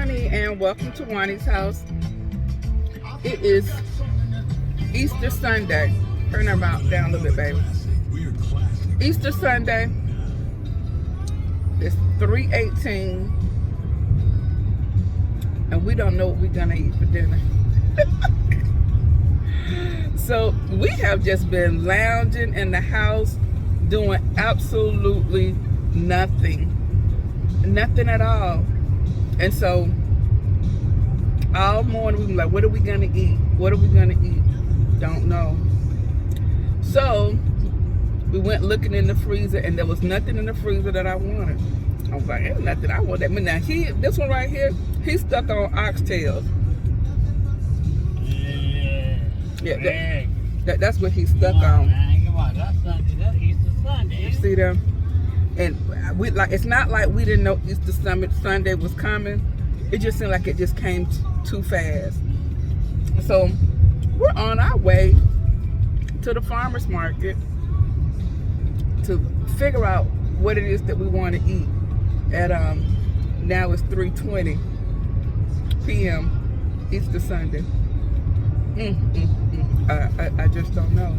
Juani, and welcome to Juani's house. It is Easter Sunday. Turn her mouth down a little bit, baby. Easter Sunday. It's 3:18, and we don't know what we're gonna eat for dinner. So we have just been lounging in the house, doing absolutely nothing at all. And so all morning we were like, what are we gonna eat? What are we gonna eat? Don't know. So we went looking in the freezer, and there was nothing in the freezer that I wanted. I was like, there's nothing I want. That now this one right here, he's stuck on oxtails. Yeah, that's what he's stuck on. Man, come on, that's Sunday. That's Easter Sunday. You see them? And we like, it's not like we didn't know Easter Sunday was coming. It just seemed like it just came too fast. So we're on our way to the farmer's market to figure out what it is that we want to eat. At now it's 3:20 p.m. Easter Sunday. I just don't know.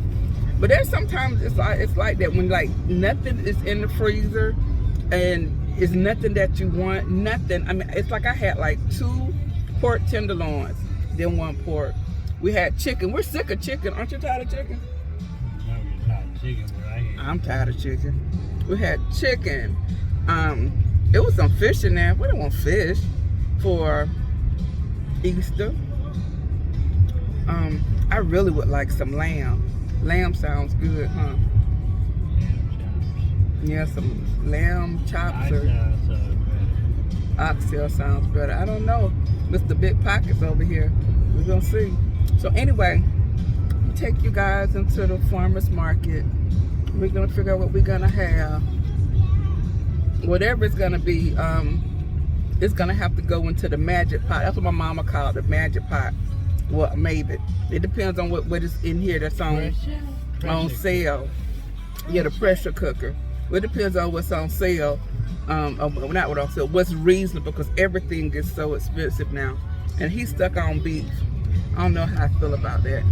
But there's sometimes it's like that when like nothing is in the freezer and it's nothing that you want, nothing. I mean, it's like I had like 2 pork tenderloins, then 1 pork. We had chicken. We're sick of chicken. Aren't you tired of chicken? No, you're tired of chicken, but I'm tired of chicken. We had chicken. It was some fish in there. We don't want fish for Easter. I really would like some lamb. Lamb sounds good, huh? Yeah, some lamb chops or oxtail sounds better. I don't know. Mr. Big Pockets over here. We're gonna see. So anyway, we take you guys into the farmer's market. We're gonna figure out what we're gonna have. Whatever it's gonna be, it's gonna have to go into the magic pot. That's what my mama called it, magic pot. Well, maybe. It depends on what is in here that's on sale. Yeah, the pressure cooker. Well, it depends on what's on sale. Not what on sale. What's reasonable, because everything is so expensive now. And he's stuck on beef. I don't know how I feel about that.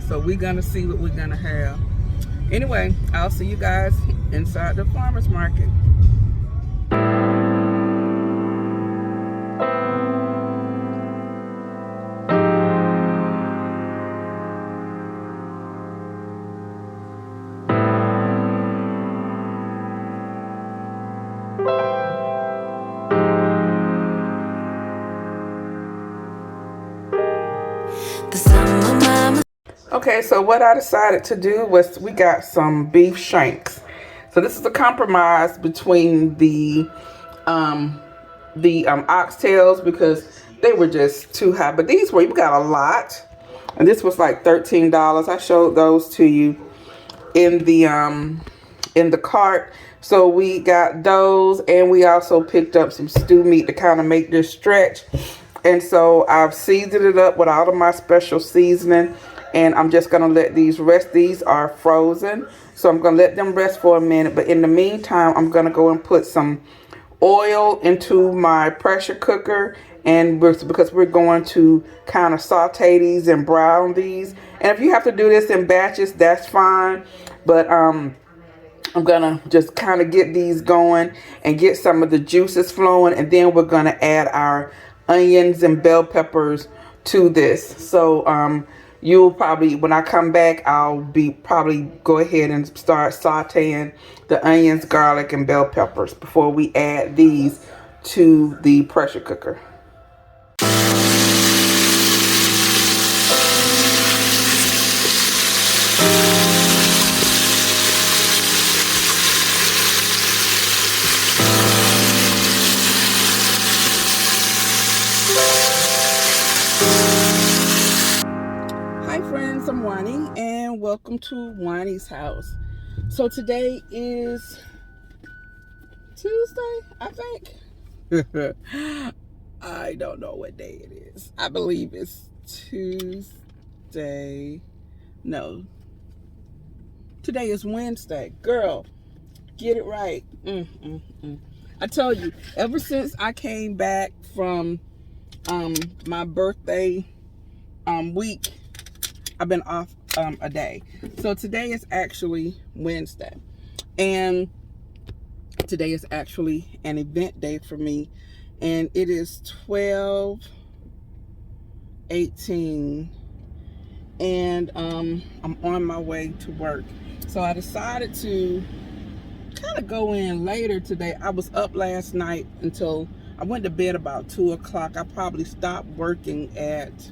So we're gonna see what we're gonna have. Anyway, I'll see you guys inside the farmer's market. Okay, so what I decided to do was we got some beef shanks. So this is a compromise between the oxtails, because they were just too high. But these we got a lot, and this was like $13. I showed those to you in the cart. So we got those, and we also picked up some stew meat to kind of make this stretch. And so I've seasoned it up with all of my special seasoning. And I'm just going to let these rest. These are frozen, so I'm going to let them rest for a minute. But in the meantime, I'm going to go and put some oil into my pressure cooker. And because we're going to kind of saute these and brown these. And if you have to do this in batches, that's fine. But I'm going to just kind of get these going and get some of the juices flowing. And then we're going to add our onions and bell peppers to this. So, you'll probably, when I come back, I'll probably go ahead and start sauteing the onions, garlic, and bell peppers before we add these to the pressure cooker. I'm Juani, and welcome to Juani's house. So today is Tuesday, I think. I don't know what day it is. I believe it's Tuesday. No. Today is Wednesday. Girl, get it right. I told you, ever since I came back from my birthday week, I've been off a day. So today is actually Wednesday, and today is actually an event day for me, and it is 12:18, and I'm on my way to work. So I decided to kind of go in later today. I was up last night until I went to bed about 2 o'clock. I probably stopped working at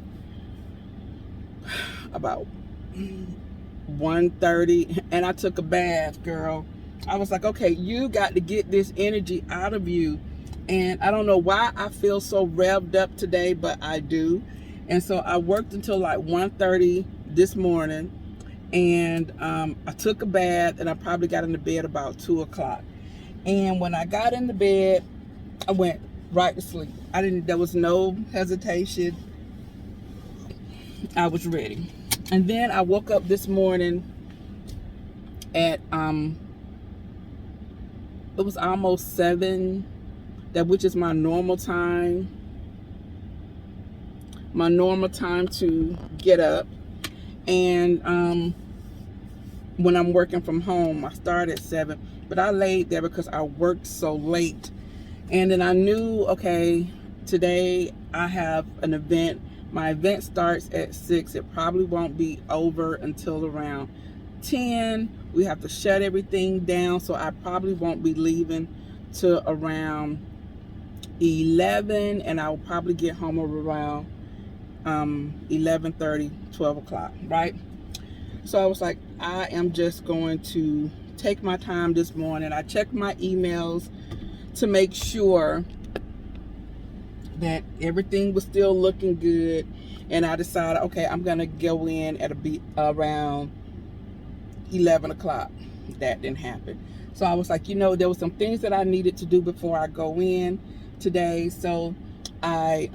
about 1:30, and I took a bath, girl. I was like, okay, you got to get this energy out of you. And I don't know why I feel so revved up today, but I do. And so I worked until like 1:30 this morning, and I took a bath, and I probably got into bed about 2 o'clock. And when I got into bed, I went right to sleep. There was no hesitation. I was ready. And then I woke up this morning at it was almost 7, which is my normal time. My normal time to get up. And when I'm working from home, I start at 7, but I laid there because I worked so late. And then I knew, okay, today I have an event. My event starts at 6. It probably won't be over until around 10. We have to shut everything down, so I probably won't be leaving till around 11, and I'll probably get home around 11:30, 12 o'clock, right? So I was like, I am just going to take my time this morning. I checked my emails to make sure that everything was still looking good, and I decided, okay, I'm gonna go in at around 11 o'clock. That didn't happen. So I was like, there were some things that I needed to do before I go in today. So I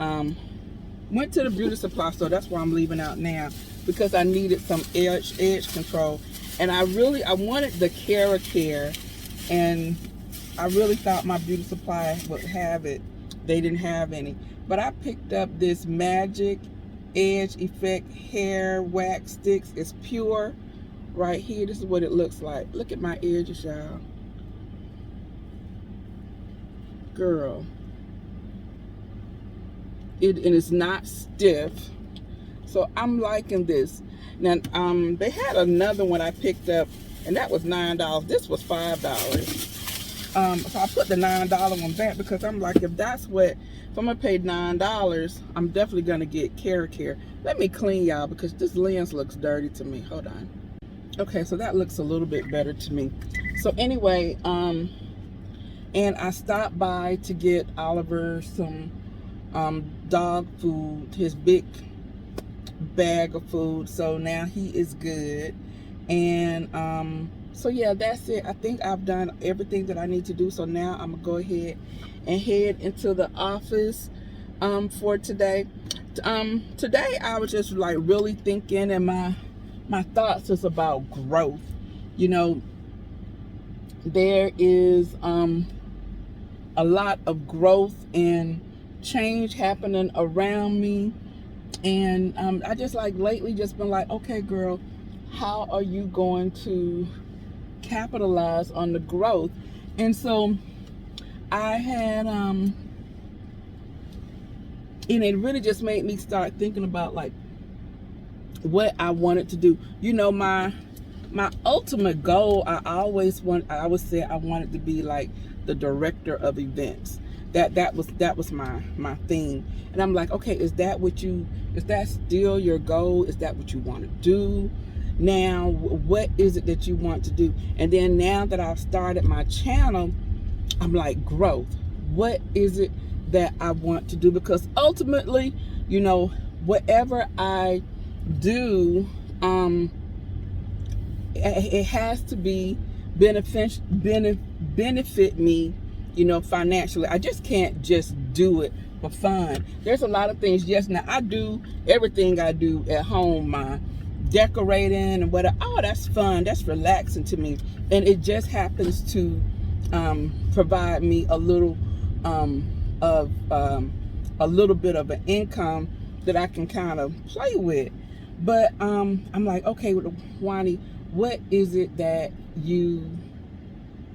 went to the beauty supply store. That's where I'm leaving out now, because I needed some edge control, and I wanted the Care, and I really thought my beauty supply would have it. They didn't have any, but I picked up this Magic Edge Effect hair wax sticks. It's pure right here. This is what it looks like. Look at my edges, y'all. Girl, and it's not stiff, so I'm liking this. Now they had another one I picked up, and that was $9. This was $5. So I put the $9 one back, because I'm like, if I'm gonna pay $9, I'm definitely gonna get Care. Let me clean y'all, because this lens looks dirty to me. Hold on. Okay, so that looks a little bit better to me. So anyway, and I stopped by to get Oliver some dog food, his big bag of food. So now he is good. And so yeah, that's it. I think I've done everything that I need to do. So now I'm gonna go ahead and head into the office for today. Today I was just like really thinking, and my thoughts is about growth. There is a lot of growth and change happening around me, and I just like lately just been like, okay girl, how are you going to capitalize on the growth? And so I had and it really just made me start thinking about like what I wanted to do. My ultimate goal, I always say I wanted to be like the director of events. That was my thing. And I'm like, okay, is that still your goal? Is that what you want to do? Now, what is it that you want to do? And then now that I've started my channel, I'm like, growth. What is it that I want to do? Because ultimately, whatever I do, it has to be benefit me, financially. I just can't just do it for fun. There's a lot of things. Yes, now I do everything I do at home, my decorating and whatever. Oh, that's fun. That's relaxing to me. And it just happens to provide me a little of a little bit of an income that I can kind of play with. But I'm like, okay, Juani, what is it that you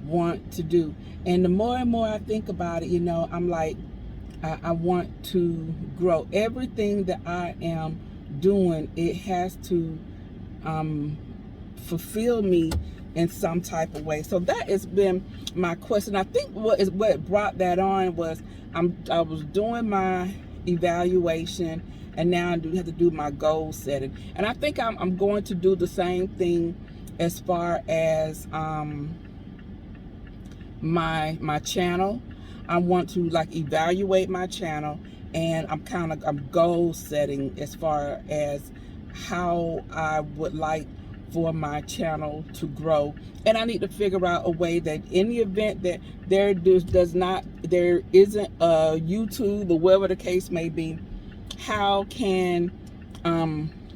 want to do? And the more and more I think about it, you know, I'm like, I want to grow. Everything that I am doing, it has to fulfill me in some type of way. So that has been my question. I think what brought that on was I was doing my evaluation, and now I have to do my goal setting. And I think I'm going to do the same thing as far as my channel. I want to like evaluate my channel, and I'm goal setting as far as how I would like for my channel to grow. And I need to figure out a way that in the event that there isn't a YouTube or whatever the case may be, how can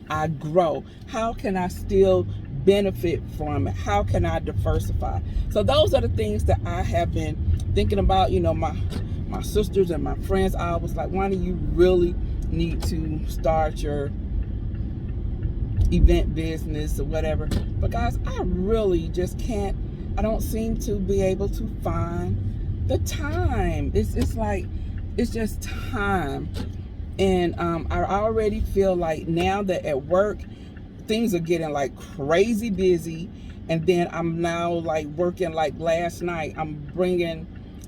I grow? How can I still benefit from it? How can I diversify? So those are the things that I have been thinking about. You know, my sisters and my friends, I was like, Juani, you really need to start your event business or whatever. But guys, I really just can't. I don't seem to be able to find the time. It's like, it's just time. And I already feel like now that at work things are getting like crazy busy, and then I'm now like working, like last night I'm bringing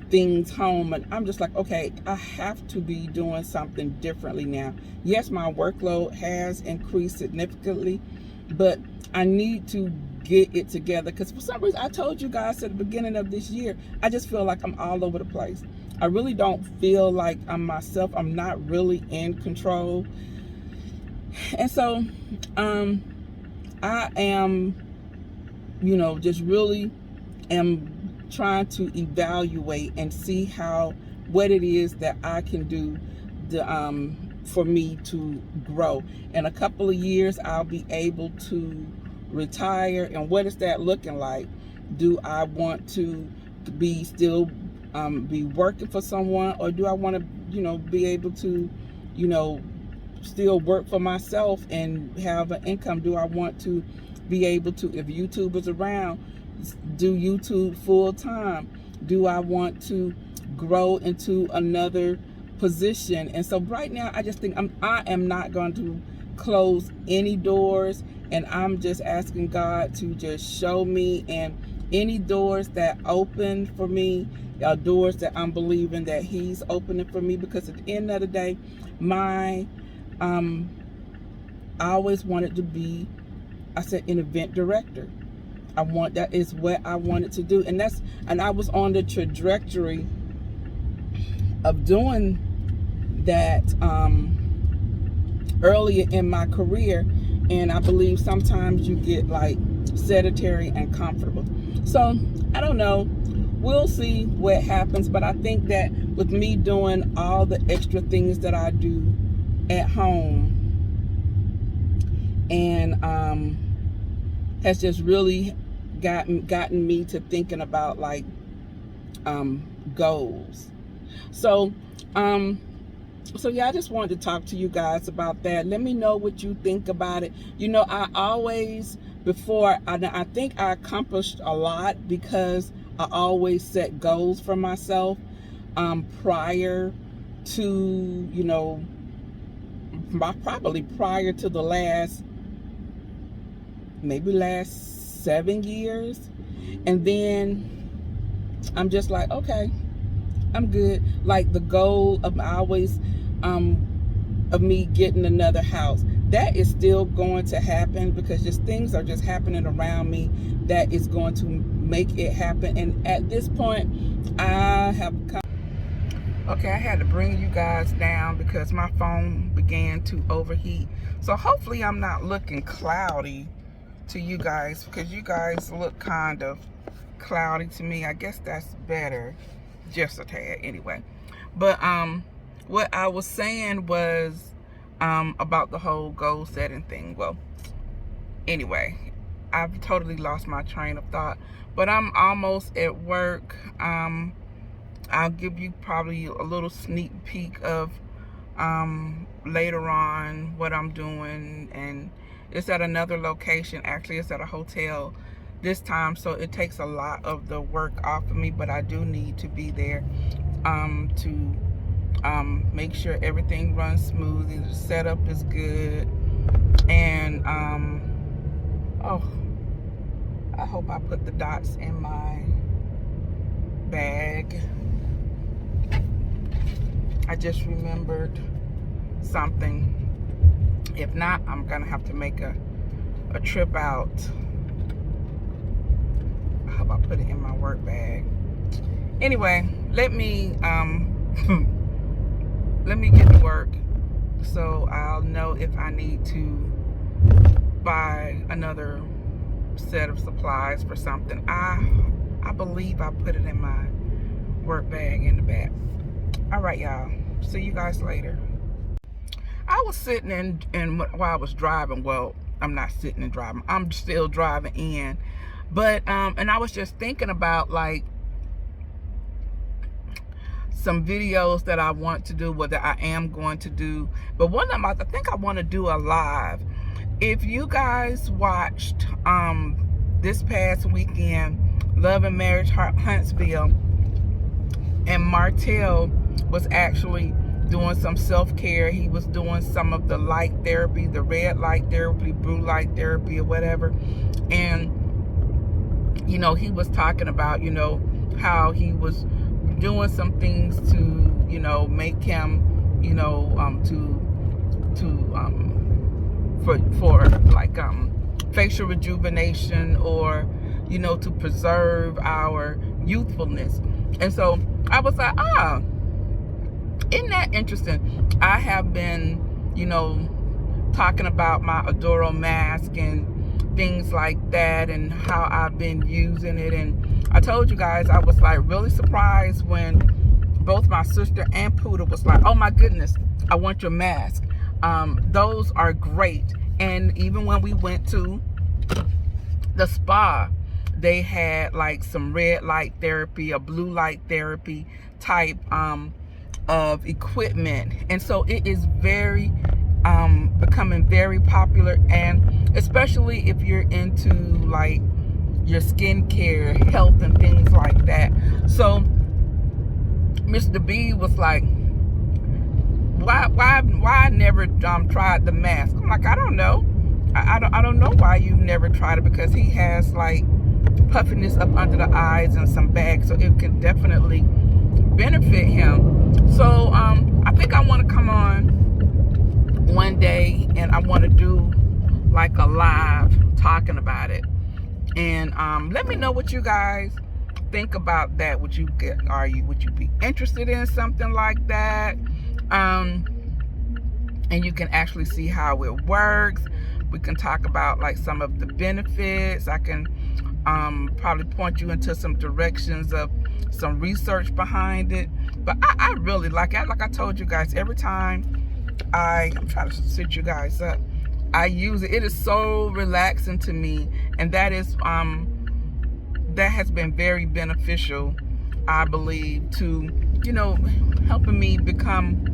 things home, and I'm just like, okay, I have to be doing something differently now. Yes, my workload has increased significantly, but I need to get it together, because for some reason, I told you guys at the beginning of this year, I just feel like I'm all over the place. I really don't feel like I'm myself. I'm not really in control. And so I am, you know, just really am trying to evaluate and see what it is that I can do for me to grow. In a couple of years, I'll be able to retire. And what is that looking like? Do I want to be still be working for someone, or do I want to, you know, be able to, you know, still work for myself and have an income? Do I want to be able to, if YouTube is around, do YouTube full time? Do I want to grow into another position? And so right now, I just think I am not going to close any doors, and I'm just asking God to just show me, and any doors that open for me are doors that I'm believing that He's opening for me. Because at the end of the day, I always wanted to be, I said, an event director. That is what I wanted to do. And I was on the trajectory of doing that earlier in my career. And I believe sometimes you get like sedentary and comfortable. So I don't know. We'll see what happens. But I think that with me doing all the extra things that I do at home, and has just really gotten me to thinking about like goals. So yeah, I just wanted to talk to you guys about that. Let me know what you think about it. You know, I think I accomplished a lot because I always set goals for myself prior to, you know, probably prior to the last 7 years. And then I'm just like, okay, I'm good. Like the goal of always of me getting another house, that is still going to happen, because just things are just happening around me that is going to make it happen. And at this point, I have come. Okay, I had to bring you guys down because my phone began to overheat. So hopefully I'm not looking cloudy to you guys, because you guys look kind of cloudy to me. I guess that's better, just a tad anyway. But what I was saying was about the whole goal setting thing. Well, anyway, I've totally lost my train of thought, but I'm almost at work. I'll give you probably a little sneak peek of later on what I'm doing, and it's at another location. Actually, it's at a hotel this time, so it takes a lot of the work off of me, but I do need to be there to make sure everything runs smoothly, the setup is good, and oh, I hope I put the dots in my bag. I just remembered something. If not, I'm gonna have to make a trip out. I hope I put it in my work bag. Anyway, let me let me get to work so I'll know if I need to buy another set of supplies for something. I believe I put it in my work bag in the back. All right, y'all. See you guys later. I was sitting in while I was driving. Well, I'm not sitting and driving. I'm still driving in. But and I was just thinking about like some videos that I want to do, whether I am going to do. But one of them, I think I want to do a live. If you guys watched this past weekend, Love and Marriage Huntsville, and Martell was actually doing some self-care. He was doing some of the light therapy, the red light therapy, blue light therapy, or whatever. And you know, he was talking about, you know, how he was doing some things to, you know, make him, you know, for like facial rejuvenation, or, you know, to preserve our youthfulness. And so I was like, isn't that interesting? I have been, you know, talking about my Adoro mask and things like that, and how I've been using it. And I told you guys I was like really surprised when both my sister and Poodle was like, oh my goodness, I want your mask. Those are great. And even when we went to the spa, they had like some red light therapy, a blue light therapy type of equipment. And so it is very becoming very popular, and especially if you're into like your skincare, health, and things like that. So Mr. B was like, why I never tried the mask? I'm like, I don't know. I don't know why you never tried it, because he has like puffiness up under the eyes and some bags, so it can definitely benefit him. So I think I want to come on one day and I want to do like a live talking about it. And let me know what you guys think about that. Would you be interested in something like that? And you can actually see how it works. We can talk about like some of the benefits. I can probably point you into some directions of some research behind it. But I really like it. Like I told you guys, every time I'm trying to sit you guys up, I use it. It is so relaxing to me, and that is that has been very beneficial, I believe, to, you know, helping me become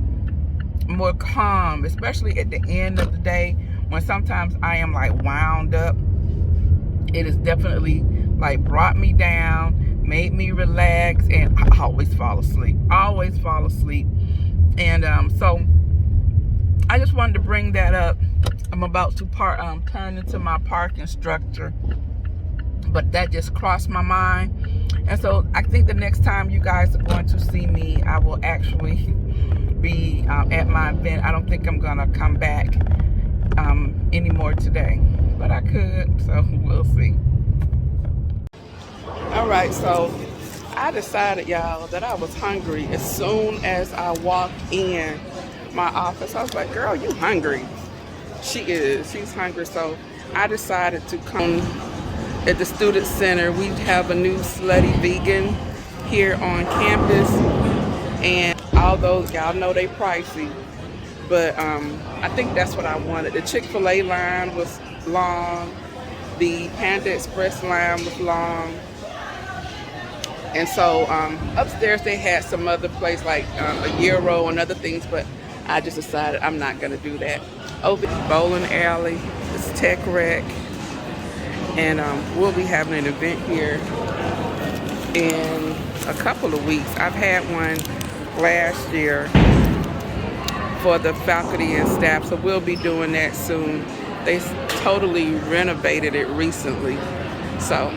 more calm, especially at the end of the day when sometimes I am like wound up. It has definitely like brought me down, made me relax, and I always fall asleep. And so I just wanted to bring that up. I'm about to turn into my parking structure, but that just crossed my mind. And so I think the next time you guys are going to see me, I will actually be at my event. I don't think I'm gonna come back anymore today, but I could, so we'll see. All right, so I decided, y'all, that I was hungry as soon as I walked in my office. I was like, girl, you hungry? She's hungry. So I decided to come at the student center. We have a new Slutty Vegan here on campus, and although y'all know they pricey, but I think that's what I wanted. The Chick-fil-A line was long, The Panda Express line was long. And so upstairs they had some other place like a Euro and other things, but I just decided I'm not going to do that. Over bowling alley, it's Tech Rec, and we'll be having an event here in a couple of weeks. I've had one last year for the faculty and staff, so we'll be doing that soon. They totally renovated it recently, so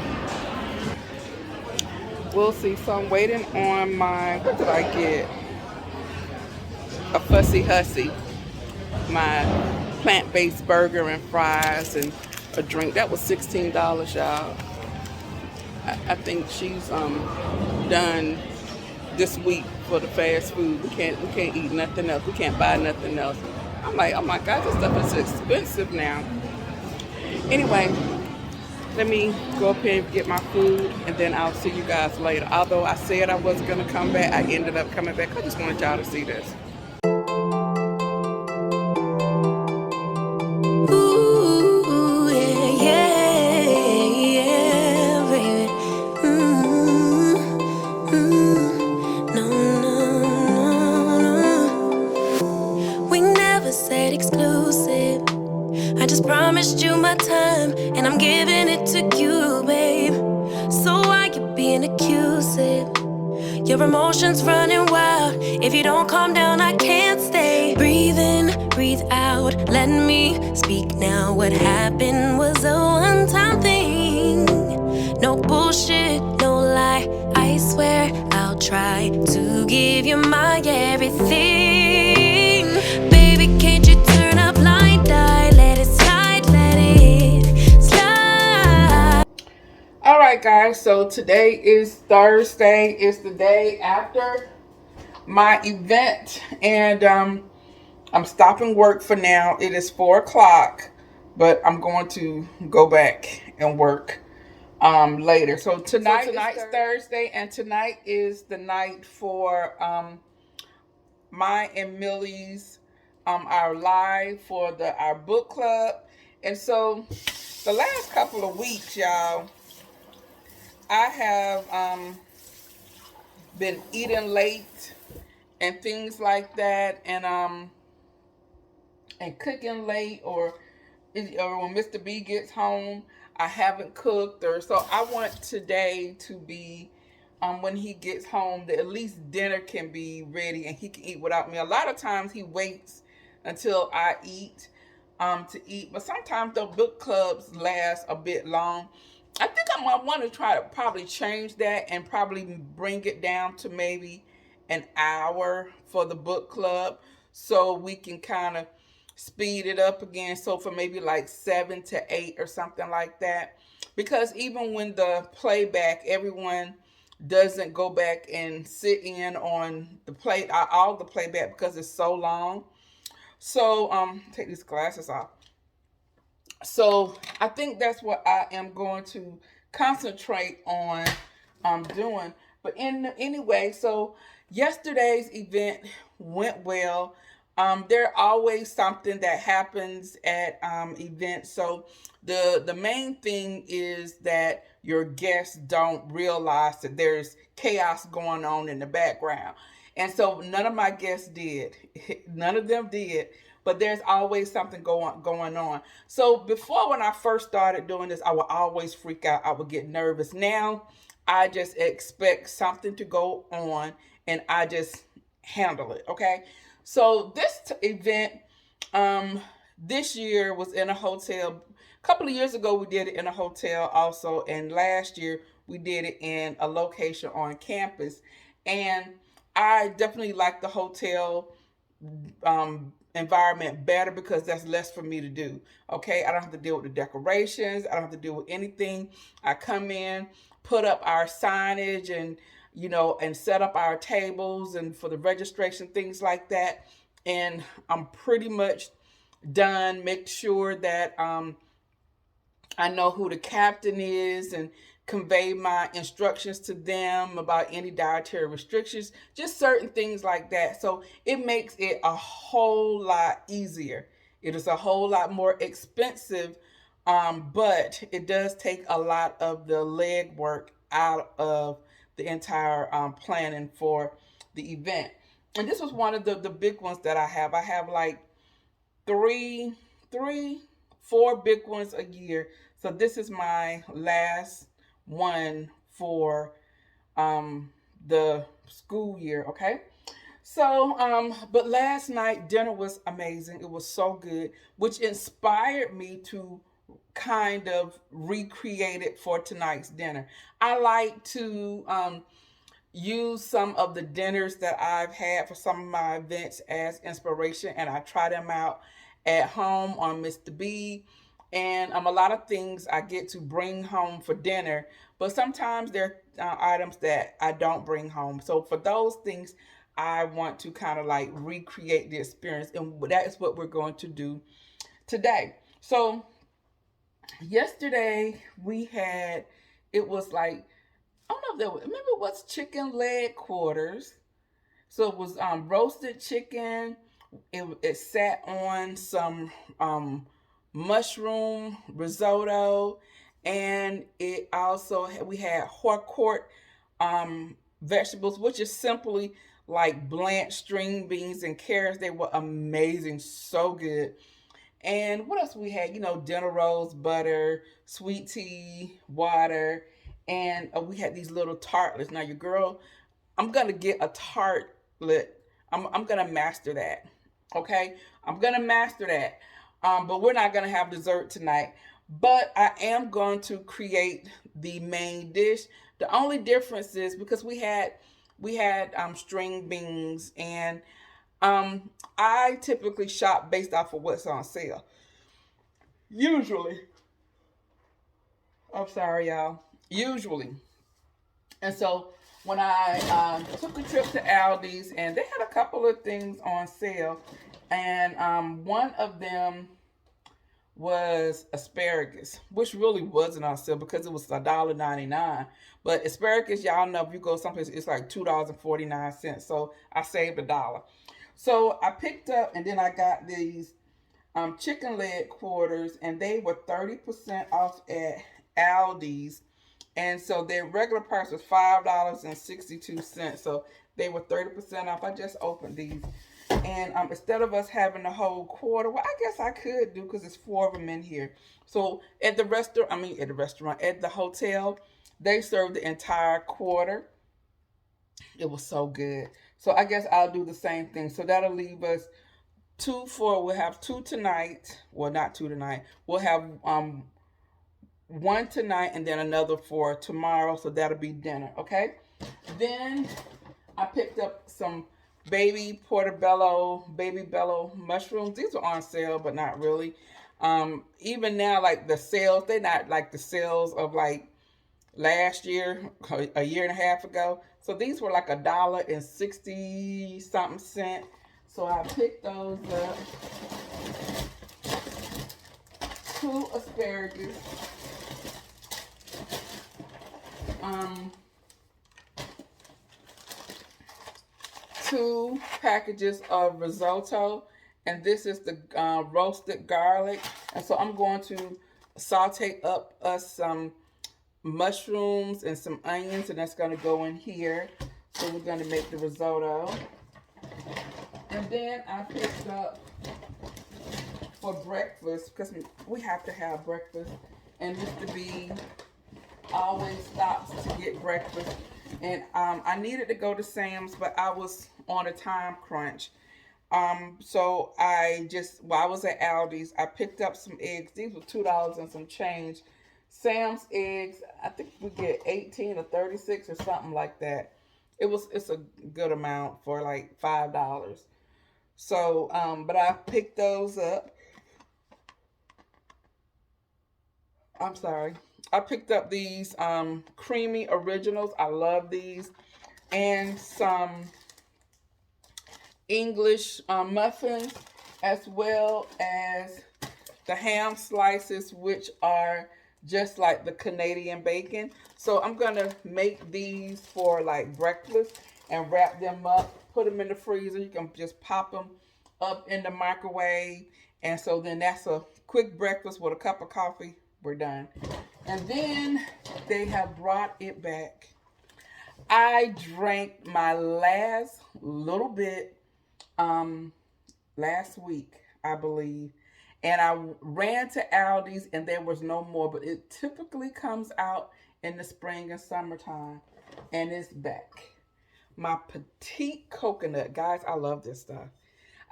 we'll see. So I'm waiting on my, what did I get? A Fussy Hussy, my plant-based burger and fries and a drink. That was $16, y'all. I think she's done this week for the fast food. We can't eat nothing else. We can't buy nothing else. I'm like, oh my God, this stuff is expensive now. Anyway, let me go up here and get my food, and then I'll see you guys later. Although I said I was gonna come back, I ended up coming back. I just wanted y'all to see this. Ooh, yeah, yeah, yeah, baby. No, no, no. We never said exclusive. I just promised you my time, and I'm giving it to you, babe. So why you being accusive? Your emotions running wild. If you don't calm down, I can't stay. Breathe in, breathe out. Let me speak now. What happened was a one-time thing. No bullshit, no lie. I swear I'll try to give you my everything. Baby, can't you turn a blind eye? Let it slide, let it slide. All right, guys. So today is Thursday. It's the day after my event, and I'm stopping work for now. It is 4 o'clock, but I'm going to go back and work later. So tonight's Thursday, and tonight is the night for my and Millie's our live for our book club. And so the last couple of weeks, y'all, I have been eating late and things like that, and cooking late, or when Mr. B gets home, I haven't cooked, or so I want today to be when he gets home, that at least dinner can be ready and he can eat without me. A lot of times he waits until I eat to eat, but sometimes the book clubs last a bit long. I think I want to try to probably change that and probably bring it down to maybe an hour for the book club, so we can kind of speed it up again. So for maybe like 7 to 8 or something like that. Because even when the playback, everyone doesn't go back and sit in on the all the playback because it's so long. So take these glasses off. So I think that's what I am going to concentrate on doing. But anyway, so yesterday's event went well. There always something that happens at events. So the main thing is that your guests don't realize that there's chaos going on in the background. And so none of my guests did. None of them did. But there's always something going on. So before, when I first started doing this, I would always freak out. I would get nervous. Now I just expect something to go on and I just handle it. Okay. So this event this year was in a hotel. A couple of years ago we did it in a hotel also, and last year we did it in a location on campus. And I definitely like the hotel environment better because that's less for me to do. Okay, I don't have to deal with the decorations. I don't have to deal with anything. I come in, put up our signage, and and set up our tables and for the registration, things like that. And I'm pretty much done. Make sure that I know who the captain is and convey my instructions to them about any dietary restrictions, just certain things like that. So it makes it a whole lot easier. It is a whole lot more expensive But it does take a lot of the leg work out of the entire planning for the event. And this was one of the big ones that I have. I have like three, three, four big ones a year. So this is my last one for the school year. Okay. So, but last night dinner was amazing. It was so good, which inspired me to kind of recreate it for tonight's dinner. I like to use some of the dinners that I've had for some of my events as inspiration, and I try them out at home on Mr. B. And a lot of things I get to bring home for dinner, but sometimes there are items that I don't bring home. So for those things, I want to kind of like recreate the experience, and that is what we're going to do today. So yesterday we had, it was like, I don't know if that was, maybe it was chicken leg quarters. So it was roasted chicken. It sat on some mushroom risotto, and it also we had harcourt vegetables, which is simply like blanched string beans and carrots. They were amazing, so good. And what else we had? You know, dinner rolls, butter, sweet tea, water, and we had these little tartlets. Now, your girl, I'm gonna get a tartlet. I'm gonna master that. Okay, I'm gonna master that. But we're not gonna have dessert tonight. But I am going to create the main dish. The only difference is because we had string beans, and I typically shop based off of what's on sale. Usually, I'm sorry, y'all. Usually, and so when I took a trip to Aldi's, and they had a couple of things on sale, and one of them was asparagus, which really wasn't on sale because it was $1.99. But asparagus, y'all know, if you go someplace, it's like $2.49. So I saved $1. So I picked up, and then I got these chicken leg quarters, and they were 30% off at Aldi's. And so their regular price was $5.62. So they were 30% off. I just opened these. And instead of us having the whole quarter, well, I guess I could do, because there's four of them in here. So at the at the hotel, they served the entire quarter. It was so good. So I guess I'll do the same thing. So that'll leave us we'll have two tonight. Well, not two tonight. We'll have one tonight and then another for tomorrow. So that'll be dinner. Okay. Then I picked up some baby bello mushrooms. These are on sale, but not really. Even now, like the sales, they're not like the sales of like last year, a year and a half ago. So these were like $1.60 something cent. So I picked those up. 2 asparagus. 2 packages of risotto, and this is the roasted garlic. And so I'm going to saute up us some mushrooms and some onions, and that's going to go in here. So we're going to make the risotto. And then I picked up for breakfast, because we have to have breakfast, and Mr. B always stops to get breakfast. And I needed to go to Sam's, but I was on a time crunch. So while I was at Aldi's, I picked up some eggs. These were $2 and some change. Sam's eggs, I think we get 18 or 36 or something like that. It's a good amount for like $5. So, but I picked those up. I'm sorry. I picked up these creamy originals. I love these. And some English muffins, as well as the ham slices, which are just like the Canadian bacon. So I'm going to make these for like breakfast and wrap them up, put them in the freezer. You can just pop them up in the microwave. And so then that's a quick breakfast with a cup of coffee. We're done. And then they have brought it back. I drank my last little bit last week, I believe. And I ran to Aldi's and there was no more, but it typically comes out in the spring and summertime. And it's back. My petite coconut. Guys, I love this stuff.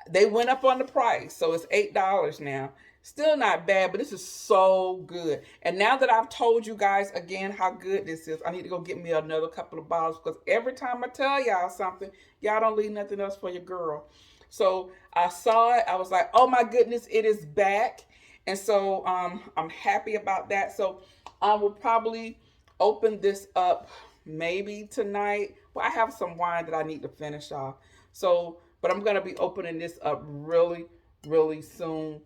They went up on the price, so it's $8 now. Still not bad, but this is so good. And now that I've told you guys again how good this is, I need to go get me another couple of bottles because every time I tell y'all something, y'all don't leave nothing else for your girl. So I saw it. I was like, oh my goodness, it is back. And so I'm happy about that. So I will probably open this up maybe tonight. Well, I have some wine that I need to finish off. So, but I'm going to be opening this up really, really soon.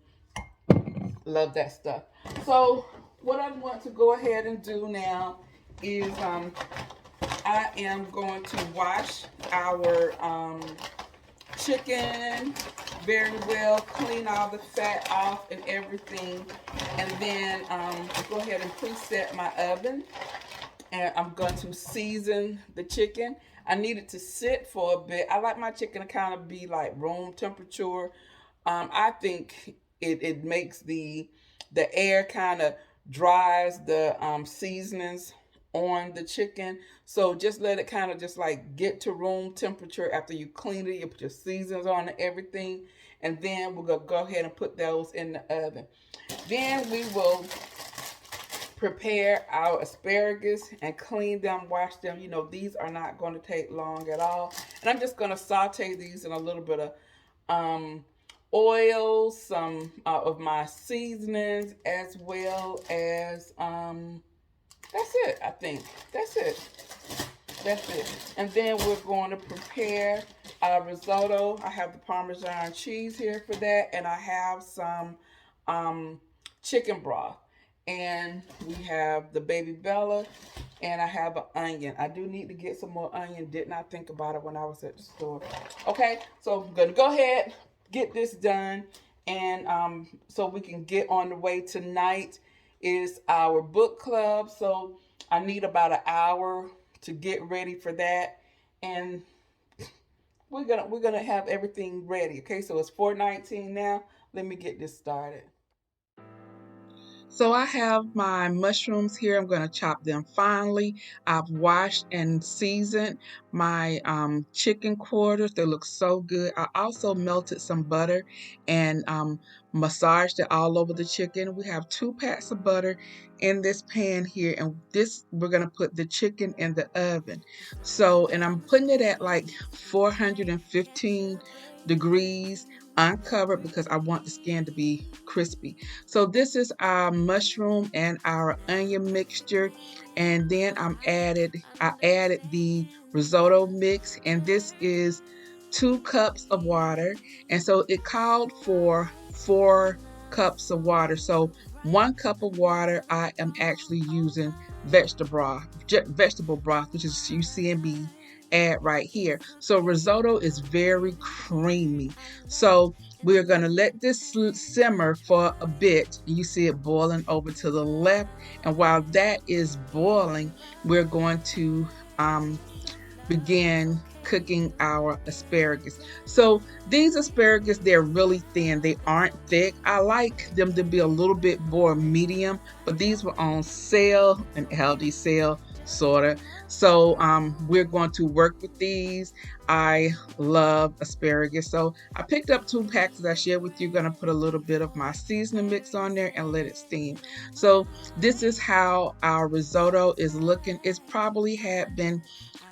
Love that stuff. So what I want to go ahead and do now is I am going to wash our chicken very well, clean all the fat off and everything, and then go ahead and preset my oven. And I'm going to season the chicken. I need it to sit for a bit. I like my chicken to kind of be like room temperature. I think it makes the air kind of dries the seasonings on the chicken. So just let it kind of just like get to room temperature after you clean it. You put your seasonings on and everything. And then we're going to go ahead and put those in the oven. Then we will prepare our asparagus and clean them, wash them. You know, these are not going to take long at all. And I'm just going to saute these in a little bit of oil, some of my seasonings, as well as that's it. I think that's it. And then we're going to prepare our risotto. I have the Parmesan cheese here for that, and I have some chicken broth. And we have the baby Bella, and I have an onion. I do need to get some more onion. Did not think about it when I was at the store. Okay, so I'm going to go ahead, get this done, and so we can get on the way. Tonight is our book club, so I need about an hour to get ready for that, and we're gonna have everything ready. Okay, so it's 4:19 now. Let me get this started. So I have my mushrooms here. I'm going to chop them finely. I've washed and seasoned my chicken quarters. They look so good. I also melted some butter and massaged it all over the chicken. We have 2 packs of butter in this pan here, and this we're going to put the chicken in the oven. So, and I'm putting it at like 415 degrees uncovered because I want the skin to be crispy. So this is our mushroom and our onion mixture, and then I added the risotto mix, and this is 2 cups of water, and so it called for 4 cups of water. So 1 cup of water, I am actually using vegetable broth, which is you see me add right here. So risotto is very creamy. So we're going to let this simmer for a bit. You see it boiling over to the left. And while that is boiling, we're going to begin cooking our asparagus. So these asparagus, they're really thin. They aren't thick. I like them to be a little bit more medium, but these were on sale, an Aldi sale, sorta. So we're going to work with these. I love asparagus. So I picked up 2 packs that I shared with you. Gonna put a little bit of my seasoning mix on there and let it steam. So this is how our risotto is looking. It's probably had been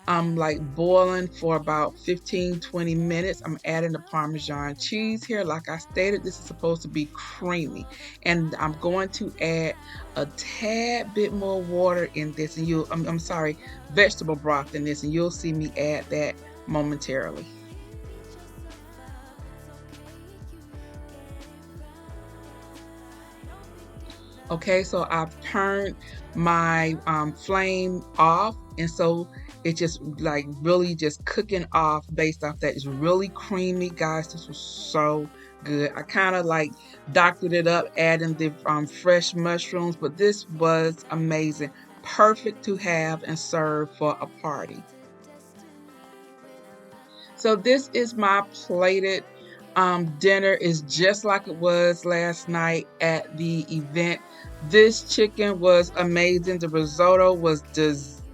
like boiling for about 15-20 minutes. I'm adding the Parmesan cheese here. Like I stated, this is supposed to be creamy, and I'm going to add a tad bit more water in this, and I'm sorry, vegetable broth in this, and you'll see me add that momentarily. Okay, so I've turned my flame off, and so it's just like really just cooking off based off that. It's really creamy, guys. This was so good. I kind of like doctored it up, adding the fresh mushrooms, but this was amazing. Perfect to have and serve for a party. So this is my plated dinner. Is just like it was last night at the event. This chicken was amazing. The risotto was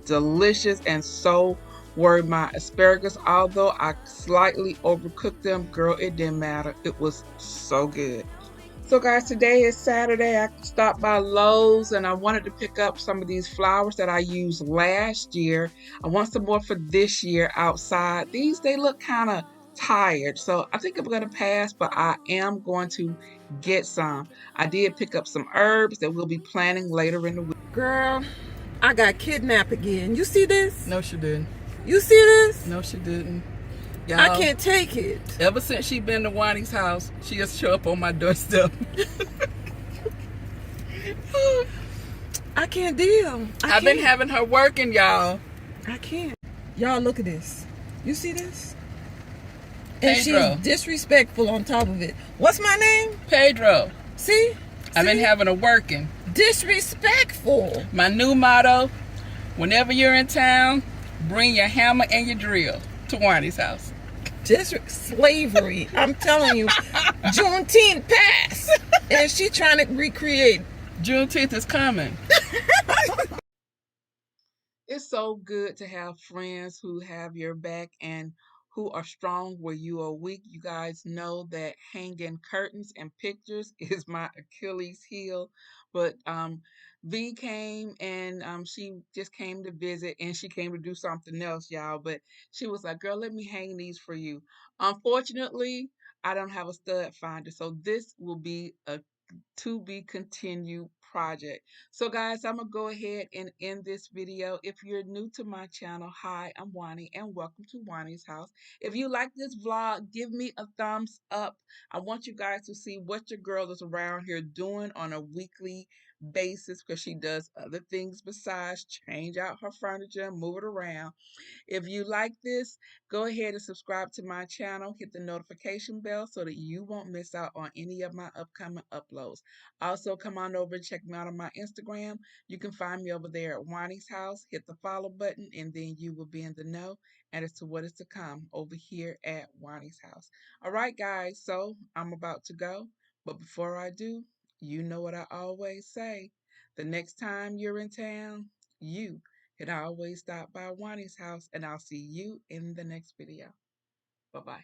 delicious, and so were my asparagus. Although I slightly overcooked them, girl, it didn't matter. It was so good. So guys, today is Saturday. I stopped by Lowe's and I wanted to pick up some of these flowers that I used last year. I want some more for this year outside. These, they look kind of tired. So I think I'm going to pass, but I am going to get some. I did pick up some herbs that we'll be planting later in the week. Girl, I got kidnapped again. You see this? No, she didn't. You see this? No, she didn't. Y'all, I can't take it. Ever since she been to Juani's house, she just show up on my doorstep. I can't deal. I've been having her working, y'all. I can't. Y'all, look at this. You see this? And Pedro. she's disrespectful on top of it. What's my name? Pedro. See? I've been having her working. Disrespectful. My new motto, whenever you're in town, bring your hammer and your drill to Juani's house. Slavery. I'm telling you. Juneteenth passed. And she trying to recreate. Juneteenth is coming. It's so good to have friends who have your back and who are strong where you are weak. You guys know that hanging curtains and pictures is my Achilles heel. But V came and she just came to visit and she came to do something else, y'all. But she was like, girl, let me hang these for you. Unfortunately, I don't have a stud finder. So this will be a to be continued project. So guys, I'm gonna go ahead and end this video. If you're new to my channel, hi, I'm Juani and welcome to Juani's house. If you like this vlog, give me a thumbs up. I want you guys to see what your girl is around here doing on a weekly basis, because she does other things besides change out her furniture and move it around. If you like this, go ahead and subscribe to my channel. Hit the notification bell so that you won't miss out on any of my upcoming uploads. Also, come on over and check me out on my Instagram. You can find me over there at Juani's house. Hit the follow button, and then you will be in the know and as to what is to come over here at Juani's house. All right, guys, so I'm about to go. But before I do, you know what I always say. The next time you're in town, you can always stop by Juani's house, and I'll see you in the next video. Bye-bye.